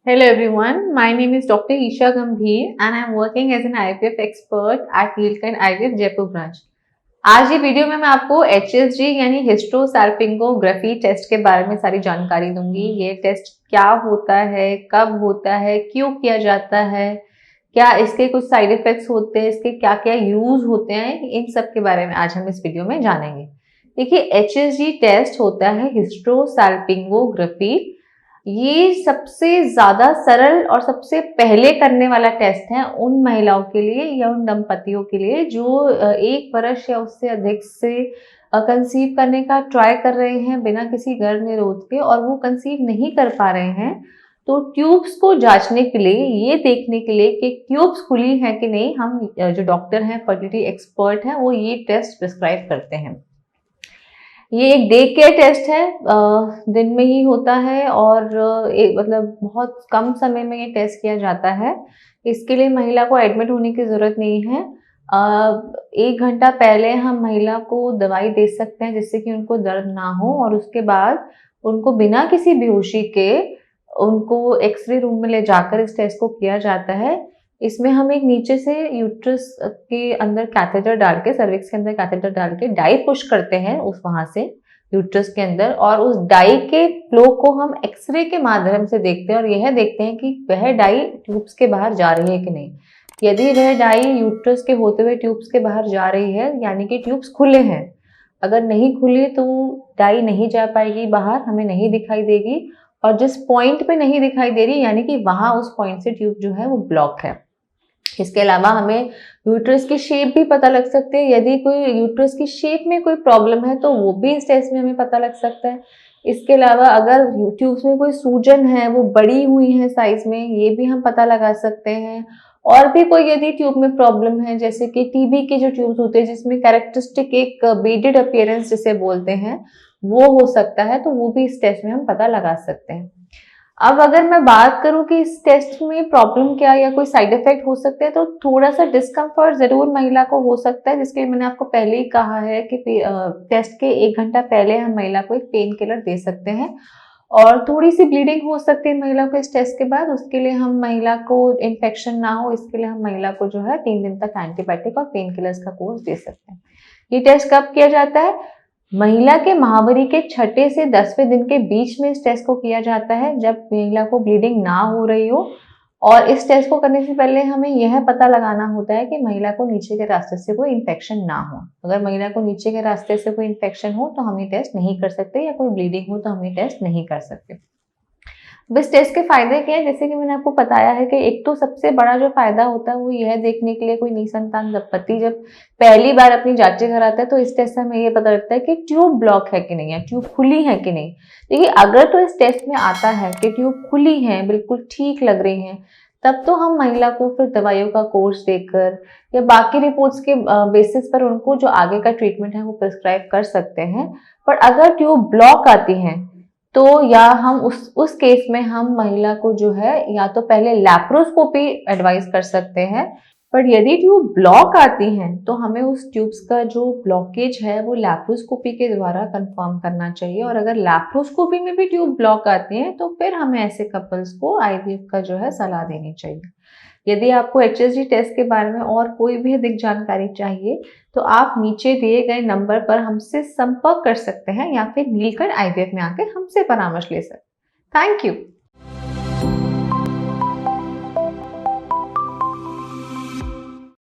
Hello everyone, my name is Dr. Isha Gambhir and I am working as an IVF expert at Neelkanth IVF Jaipur branch. आज ये video में मैं आपको HSG यानी हिस्टोसैल्पिंगोग्राफी test के बारे में सारी जानकारी दूंगी। ये टेस्ट क्या होता है, कब होता है, क्यों किया जाता है, क्या इसके कुछ साइड इफेक्ट्स होते हैं, इसके क्या क्या यूज होते हैं, इन सब के बारे में आज हम इस वीडियो में जानेंगे। देखिए, HSG टेस्ट होता है हिस्टोसैल्पिंगोग्राफी। ये सबसे ज्यादा सरल और सबसे पहले करने वाला टेस्ट है उन महिलाओं के लिए या उन दंपतियों के लिए जो 1 वर्ष या उससे अधिक से कंसीव करने का ट्राई कर रहे हैं बिना किसी गर्भ निरोध के, और वो कंसीव नहीं कर पा रहे हैं। तो ट्यूब्स को जांचने के लिए, ये देखने के लिए कि ट्यूब्स खुली हैं कि नहीं, हम जो डॉक्टर हैं, फर्टिलिटी एक्सपर्ट हैं, वो ये टेस्ट प्रिस्क्राइब करते हैं। ये एक डे केयर टेस्ट है, दिन में ही होता है और मतलब बहुत कम समय में ये टेस्ट किया जाता है। इसके लिए महिला को एडमिट होने की ज़रूरत नहीं है। 1 घंटा पहले हम महिला को दवाई दे सकते हैं जिससे कि उनको दर्द ना हो, और उसके बाद उनको बिना किसी बेहोशी के उनको एक्सरे रूम में ले जाकर इस टेस्ट को किया जाता है। इसमें हम एक नीचे से यूट्रस के अंदर कैथेटर डाल के, सर्विक्स के अंदर कैथेटर डाल के डाई पुश करते हैं उस वहां से यूट्रस के अंदर, और उस डाई के फ्लो को हम एक्सरे के माध्यम से देखते हैं और यह देखते हैं कि वह डाई ट्यूब्स के बाहर जा रही है कि नहीं। यदि वह डाई यूट्रस के होते हुए ट्यूब्स के बाहर जा रही है, यानी कि ट्यूब्स खुले हैं। अगर नहीं खुले तो डाई नहीं जा पाएगी बाहर, हमें नहीं दिखाई देगी, और जिस पॉइंट पे नहीं दिखाई दे रही यानी कि वहां उस पॉइंट से ट्यूब जो है वो ब्लॉक है। इसके अलावा हमें यूट्रस की शेप भी पता लग सकती है। यदि कोई यूट्रस की शेप में कोई प्रॉब्लम है तो वो भी इस टेस्ट में हमें पता लग सकता है। इसके अलावा अगर ट्यूब्स में कोई सूजन है, वो बड़ी हुई है साइज में, ये भी हम पता लगा सकते हैं। और भी कोई यदि ट्यूब में प्रॉब्लम है, जैसे कि टीबी के जो ट्यूब्स होते हैं जिसमें कैरेक्टरिस्टिक एक बेडेड अपीयरेंस जिसे बोलते हैं, वो हो सकता है, तो वो भी इस टेस्ट में हम पता लगा सकते हैं। अब अगर मैं बात करूं कि इस टेस्ट में प्रॉब्लम क्या या कोई साइड इफेक्ट हो सकते हैं, तो थोड़ा सा डिस्कम्फर्ट जरूर महिला को हो सकता है, जिसके लिए मैंने आपको पहले ही कहा है कि टेस्ट के 1 घंटा पहले हम महिला को एक पेन किलर दे सकते हैं। और थोड़ी सी ब्लीडिंग हो सकती है महिला को इस टेस्ट के बाद, उसके लिए हम महिला को इन्फेक्शन ना हो, इसके लिए हम महिला को जो है 3 दिन तक एंटीबायोटिक और पेन किलर्स का कोर्स दे सकते हैं। ये टेस्ट कब किया जाता है? महिला के माहवारी के 6ठे से 10वें दिन के बीच में इस टेस्ट को किया जाता है, जब महिला को ब्लीडिंग ना हो रही हो। और इस टेस्ट को करने से पहले हमें यह पता लगाना होता है कि महिला को नीचे के रास्ते से कोई इन्फेक्शन ना हो। अगर महिला को नीचे के रास्ते से कोई इन्फेक्शन हो तो हम ये टेस्ट नहीं कर सकते, या कोई ब्लीडिंग हो तो हम ये टेस्ट नहीं कर सकते। इस टेस्ट के फायदे क्या है? जैसे कि मैंने आपको बताया है कि एक तो सबसे बड़ा जो फायदा होता है वो यह देखने के लिए, कोई निसंतान दंपति जब पहली बार अपनी जांचें कराता है तो इस टेस्ट से हमें ये पता लगता है कि ट्यूब ब्लॉक है कि नहीं, है ट्यूब खुली है कि नहीं। देखिए, अगर तो इस टेस्ट में आता है कि ट्यूब खुली है, बिल्कुल ठीक लग रही है, तब तो हम महिला को फिर दवाइयों का कोर्स देकर या बाकी रिपोर्ट्स के बेसिस पर उनको जो आगे का ट्रीटमेंट है वो प्रिस्क्राइब कर सकते हैं। पर अगर ट्यूब ब्लॉक आती है तो या हम उस केस में हम महिला को जो है या तो पहले लैप्रोस्कोपी एडवाइस कर सकते हैं। पर यदि ट्यूब ब्लॉक आती हैं तो हमें उस ट्यूब्स का जो ब्लॉकेज है वो लैप्रोस्कोपी के द्वारा कंफर्म करना चाहिए, और अगर लैप्रोस्कोपी में भी ट्यूब ब्लॉक आती हैं तो फिर हमें ऐसे कपल्स को आईवीएफ का जो है सलाह देनी चाहिए। यदि आपको HSG टेस्ट के बारे में और कोई भी अधिक जानकारी चाहिए तो आप नीचे दिए गए नंबर पर हमसे संपर्क कर सकते हैं, या फिर नीलकंठ IVF में आकर हमसे परामर्श ले सकते हैं। Thank you.